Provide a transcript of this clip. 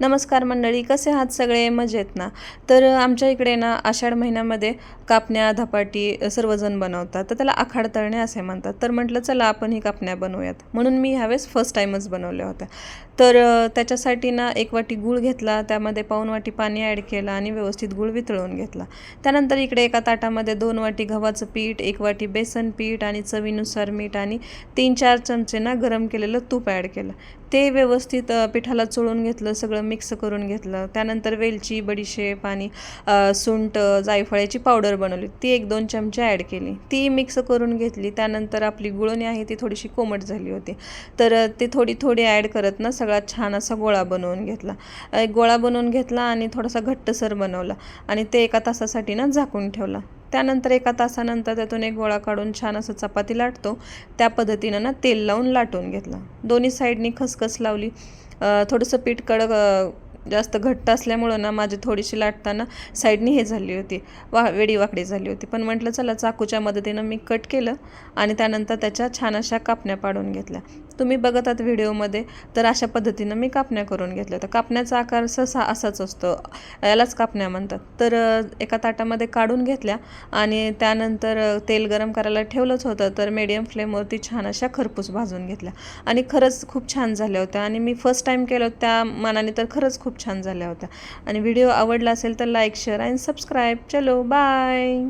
नमस्कार मंडळी, कसे आहात सगळे? मजेत ना? तर आमच्या इकडे ना आषाढ महिन्यामध्ये कापण्या धपाटी सर्वजण बनवतात, तर त्याला आखाड तळणे असे म्हणतात. तर म्हटलं चला आपण ही कापण्या बनवूयात, म्हणून मी ह्यावेळेस फर्स्ट टाईमच बनवल्या होत्या. तर त्याच्यासाठी ना 1 वाटी गूळ घेतला, त्यामध्ये पाऊण वाटी पाणी ॲड केलं आणि व्यवस्थित गूळ वितळून घेतला. त्यानंतर इकडे एका ताटामध्ये 2 वाटी गव्हाचं पीठ, 1 वाटी बेसन पीठ आणि चवीनुसार मीठ आणि 3-4 चमचे ना गरम केलेलं तूप ॲड केलं. ते व्यवस्थित पिठाला चोळून घेतलं, सगळं मिक्स करून घेतलं. त्यानंतर वेलची, बडीशेप आणि सुंठ, जायफळाची पावडर बनवली, ती 1-2 चमचे ॲड केली, ती मिक्स करून घेतली. त्यानंतर आपली गुळवणी आहे ती थोडीशी कोमट झाली होती, तर ते थोडी थोडी ॲड करत ना सगळा छान असा गोळा बनवून घेतला. एक गोळा बनवून घेतला आणि थोडासा घट्टसर बनवला आणि ते 1 तासासाठी ना झाकून ठेवला. त्यानंतर 1 तासानंतर त्यातून एक गोळा काढून छान असं चपाती लाटतो त्या पद्धतीनं ना तेल लावून लाटून घेतला. दोन्ही साईडनी खसखस लावली. थोडंसं पीठ कडक जास्त घट्ट असल्यामुळं ना माझी थोडीशी लाटताना साईडनी हे झाली होती, वेडी वाकडी झाली होती. पण म्हटलं चला चाकूच्या मदतीनं मी कट केलं आणि त्यानंतर त्याच्या छान अशा कापण्या पाडून घेतल्या. तुम्ही बघत आहात व्हिडिओमध्ये, तर अशा पद्धतीनं मी कापण्या करून घेतल्या. तर कापण्याचा आकार सहसा असाच असतो, यालाच कापण्या म्हणतात. तर एका ताटामध्ये काढून घेतल्या आणि त्यानंतर तेल गरम करायला ठेवलंच होतं, तर मीडियम फ्लेमवरती छान अशा खरपूस भाजून घेतल्या आणि खरंच खूप छान झाल्या होत्या. आणि मी फर्स्ट टाईम केलं त्या मानाने तर खरंच खूप छान झाल्या होत्या. आणि व्हिडिओ आवडला असेल तर लाईक, शेअर आणि सबस्क्राईब. चलो बाय.